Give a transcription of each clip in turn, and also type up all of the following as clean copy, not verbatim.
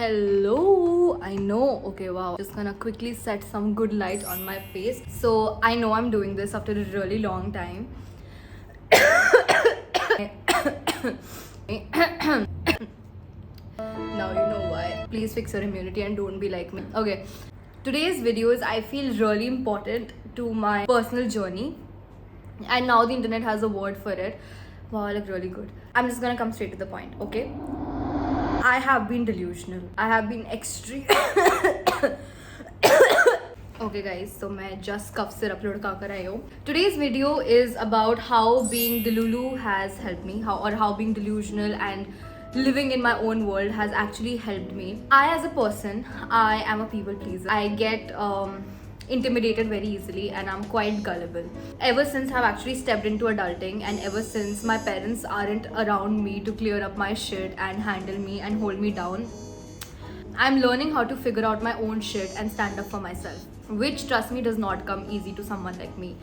Hello, I know. Okay, wow. Just gonna quickly set some good light on my face. So I know I'm doing this after a really long time. Now you know why. Please fix your immunity and don't be like me. Okay. Today's videos I feel really important to my personal journey. And now the internet has a word for it. Wow, I look really good. I'm just gonna come straight to the point, okay? I have been delusional. I have been extreme. Okay guys, so मैं just cough syrup load कर आई हूँ. Today's video is about how being delulu has helped me, how being delusional and living in my own world has actually helped me. I as a person, I am a people pleaser. I get intimidated very easily and I'm quite gullible. Ever since I've actually stepped into adulting and ever since my parents aren't around me to clear up my shit and handle me and hold me down, I'm learning how to figure out my own shit and stand up for myself, which, trust me, does not come easy to someone like me.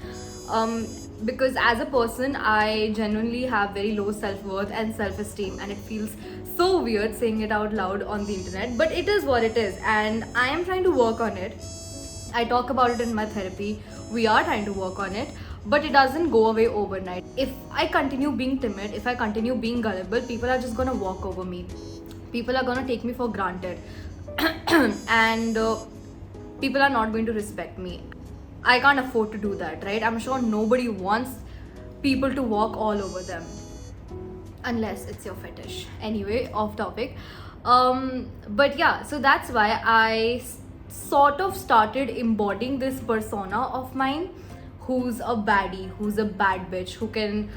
Because as a person, I genuinely have very low self-worth and self-esteem, and it feels so weird saying it out loud on the internet, but it is what it is and I am trying to work on it. I talk about it in my therapy. We are trying to work on it, but it doesn't go away overnight. If I continue being timid, if I continue being gullible, people are just gonna walk over me. People are gonna take me for granted and people are not going to respect me. I can't afford to do that, right? I'm sure nobody wants people to walk all over them unless it's your fetish. Anyway, off topic. But yeah, so that's why I sort of started embodying this persona of mine who's a baddie, who's a bad bitch, who can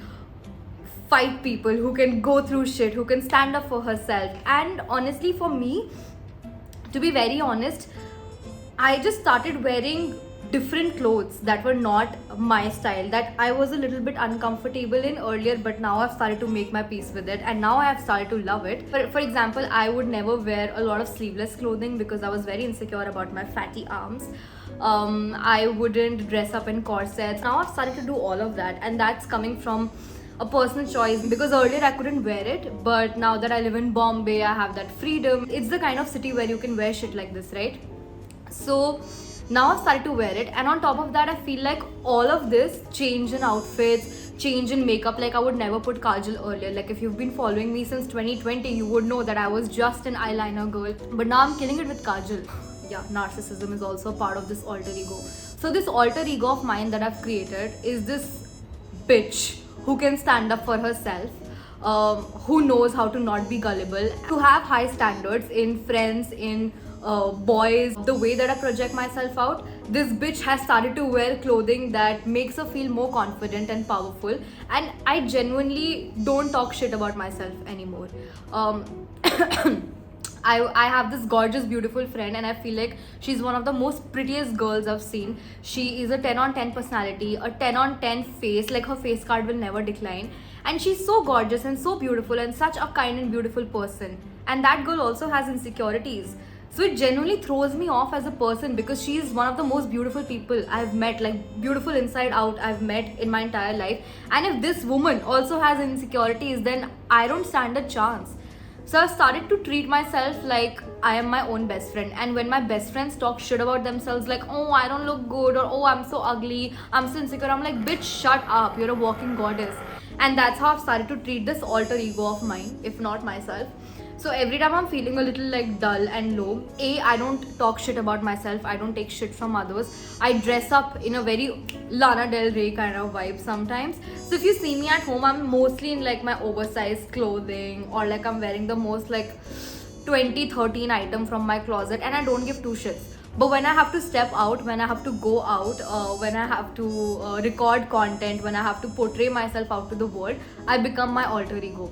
fight people, who can go through shit, who can stand up for herself. And honestly, for me, to be very honest, I just started wearing different clothes that were not my style, that I was a little bit uncomfortable in earlier, but now I've started to make my peace with it and now I have started to love it. For example, I would never wear a lot of sleeveless clothing because I was very insecure about my fatty arms. I wouldn't dress up in corsets. Now I've started to do all of that, and that's coming from a personal choice because earlier I couldn't wear it, but now that I live in Bombay, I have that freedom. It's the kind of city where you can wear shit like this, right? So now I've started to wear it, and on top of that, I feel like all of this change in outfits, change in makeup, like I would never put kajal earlier. Like if you've been following me since 2020, you would know that I was just an eyeliner girl, but now I'm killing it with kajal. Yeah, narcissism is also a part of this alter ego. So this alter ego of mine that I've created is this bitch who can stand up for herself, who knows how to not be gullible, to have high standards in friends, in boys, the way that I project myself out. This bitch has started to wear clothing that makes her feel more confident and powerful, and I genuinely don't talk shit about myself anymore. I have this gorgeous, beautiful friend, and I feel like she's one of the most prettiest girls I've seen. She is a 10 on 10 personality, a 10 on 10 face, like her face card will never decline. And she's so gorgeous and so beautiful and such a kind and beautiful person. And that girl also has insecurities. So it genuinely throws me off as a person because she is one of the most beautiful people I've met, like beautiful inside out I've met in my entire life. And if this woman also has insecurities, then I don't stand a chance. So I started to treat myself like I am my own best friend. And when my best friends talk shit about themselves, like, oh, I don't look good, or oh, I'm so ugly, I'm so insecure, I'm like, bitch, shut up, you're a walking goddess. And that's how I've started to treat this alter ego of mine, if not myself. So every time I'm feeling a little like dull and low, I don't talk shit about myself, I don't take shit from others. I dress up in a very Lana Del Rey kind of vibe sometimes. So if you see me at home, I'm mostly in like my oversized clothing, or like I'm wearing the most like 2013 item from my closet, and I don't give two shits. But when I have to step out, when I have to go out, when I have to record content, when I have to portray myself out to the world, I become my alter ego.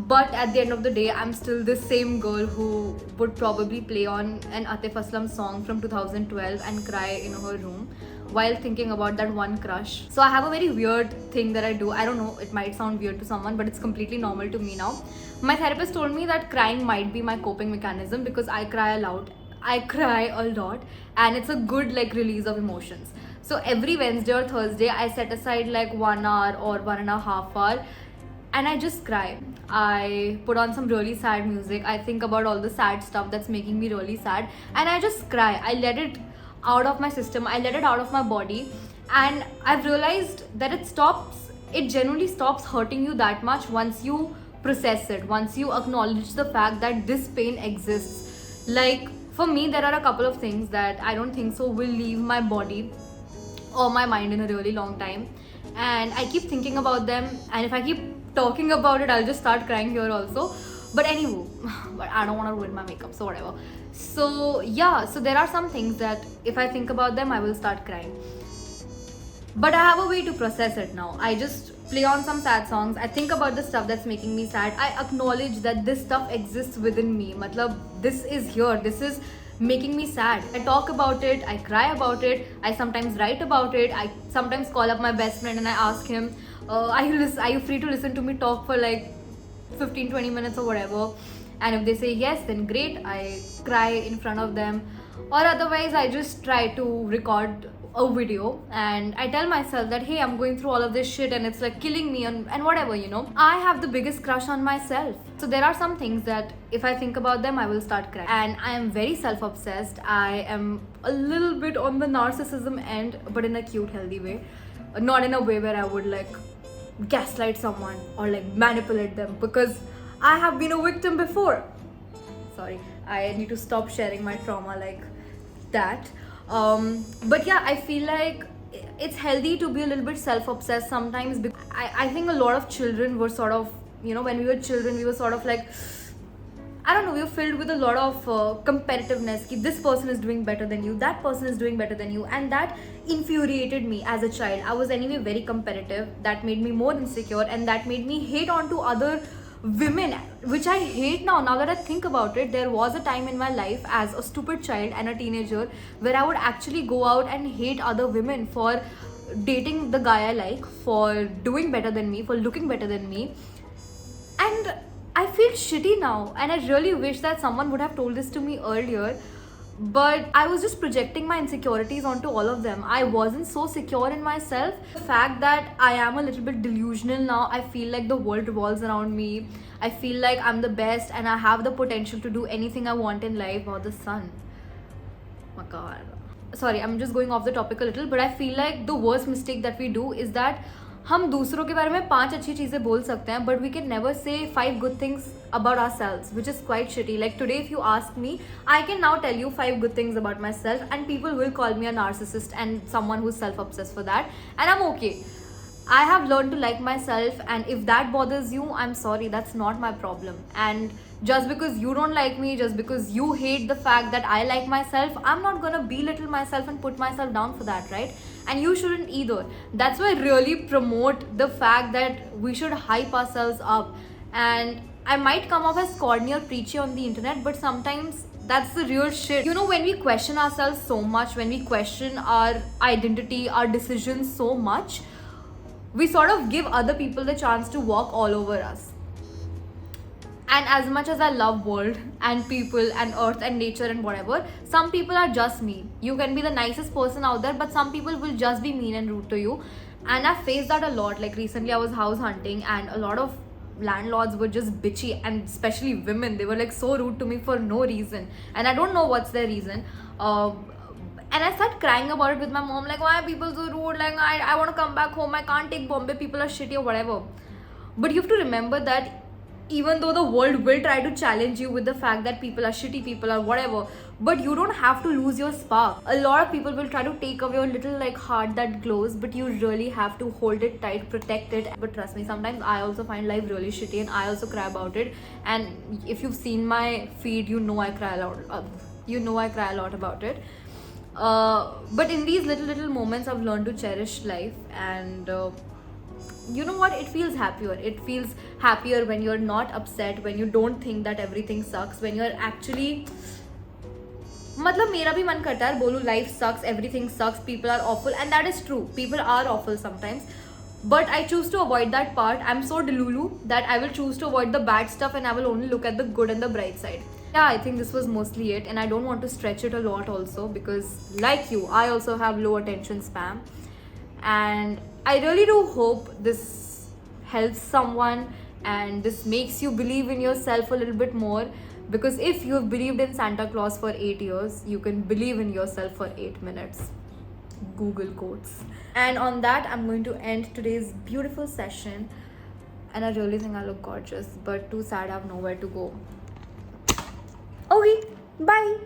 But at the end of the day, I'm still this same girl who would probably play on an Atif Aslam song from 2012 and cry in her room while thinking about that one crush. So I have a very weird thing that I do. I don't know, it might sound weird to someone, but it's completely normal to me now. My therapist told me that crying might be my coping mechanism because I cry a lot. I cry a lot, and it's a good like release of emotions. So every Wednesday or Thursday, I set aside like 1 hour or 1.5 hours, and I just cry. I put on some really sad music. I think about all the sad stuff that's making me really sad, and I just cry. I let it out of my system, I let it out of my body, and I've realized that it genuinely stops hurting you that much once you process it, once you acknowledge the fact that this pain exists. Like, for me, there are a couple of things that I don't think so will leave my body or my mind in a really long time, and I keep thinking about them, and if I keep talking about it, I'll just start crying here also. But anyway, but I don't want to ruin my makeup, so whatever. So yeah, so there are some things that if I think about them, I will start crying. But I have a way to process it now. I just play on some sad songs. I think about the stuff that's making me sad. I acknowledge that this stuff exists within me. Matlab, this is here. This is making me sad. I talk about it. I cry about it. I sometimes write about it. I sometimes call up my best friend and I ask him, are you free to listen to me talk for like 15-20 minutes or whatever? And if they say yes, then great. I cry in front of them. Or otherwise, I just try to record a video and I tell myself that hey, I'm going through all of this shit and it's like killing me and whatever, you know. I have the biggest crush on myself. So there are some things that if I think about them, I will start crying. And I am very self-obsessed. I am a little bit on the narcissism end, but in a cute, healthy way. Not in a way where I would like gaslight someone or like manipulate them, because I have been a victim before. Sorry, I need to stop sharing my trauma like that. But yeah, I feel like it's healthy to be a little bit self-obsessed sometimes. I think a lot of children were sort of, you know, when we were children, we were sort of like, I don't know, we were filled with a lot of competitiveness. Ki this person is doing better than you, that person is doing better than you, and that infuriated me as a child. I was anyway very competitive. That made me more insecure, and that made me hate on to other women, which I hate now. Now that I think about it, there was a time in my life as a stupid child and a teenager where I would actually go out and hate other women for dating the guy I like, for doing better than me, for looking better than me. And I feel shitty now, and I really wish that someone would have told this to me earlier. But I was just projecting my insecurities onto all of them. I wasn't so secure in myself. The fact that I am a little bit delusional now, I feel like the world revolves around me. I feel like I'm the best and I have the potential to do anything I want in life. Or the sun. Oh my god. Sorry, I'm just going off the topic a little, but I feel like the worst mistake that we do is that हम दूसरों के बारे में 5 अच्छी चीज़ें बोल सकते हैं, but we can never say 5 good things about ourselves, which is quite shitty. Like today, if you ask me, I can now tell you 5 good things about myself, and people will call me a narcissist and someone who's self-obsessed for that, and I'm okay. I have learned to like myself, and if that bothers you, I'm sorry, that's not my problem. And just because you don't like me, just because you hate the fact that I like myself, I'm not gonna belittle myself and put myself down for that, right? And you shouldn't either. That's why I really promote the fact that we should hype ourselves up. And I might come off as corny or preachy on the internet, but sometimes that's the real shit. You know, when we question ourselves so much, when we question our identity, our decisions so much, we sort of give other people the chance to walk all over us. And as much as I love world and people and earth and nature and whatever, some people are just mean. You can be the nicest person out there, but some people will just be mean and rude to you. And I've faced that a lot. Like recently I was house hunting and a lot of landlords were just bitchy, and especially women. They were like so rude to me for no reason. And I don't know what's their reason. And I started crying about it with my mom, like, why are people so rude? Like, I want to come back home. I can't take Bombay. People are shitty or whatever. But you have to remember that even though the world will try to challenge you with the fact that people are shitty, people are whatever, but you don't have to lose your spark. A lot of people will try to take away your little like heart that glows, but you really have to hold it tight, protect it. But trust me, sometimes I also find life really shitty and I also cry about it. And if you've seen my feed, you know I cry a lot. I cry a lot about it. But in these little moments, I've learned to cherish life, and you know what, it feels happier when you're not upset, when you don't think that everything sucks, when you're actually, मतलब मेरा भी मन करता है बोलूं life sucks, everything sucks, people are awful, and that is true, people are awful sometimes, but I choose to avoid that part. I'm so delulu that I will choose to avoid the bad stuff and I will only look at the good and the bright side. Yeah, I think this was mostly it, and I don't want to stretch it a lot also, because like you, I also have low attention span, and I really do hope this helps someone, and this makes you believe in yourself a little bit more, because if you've believed in Santa Claus for 8 years, you can believe in yourself for 8 minutes. Google quotes. And on that, I'm going to end today's beautiful session. And I really think I look gorgeous, but too sad I have nowhere to go. Okay, bye.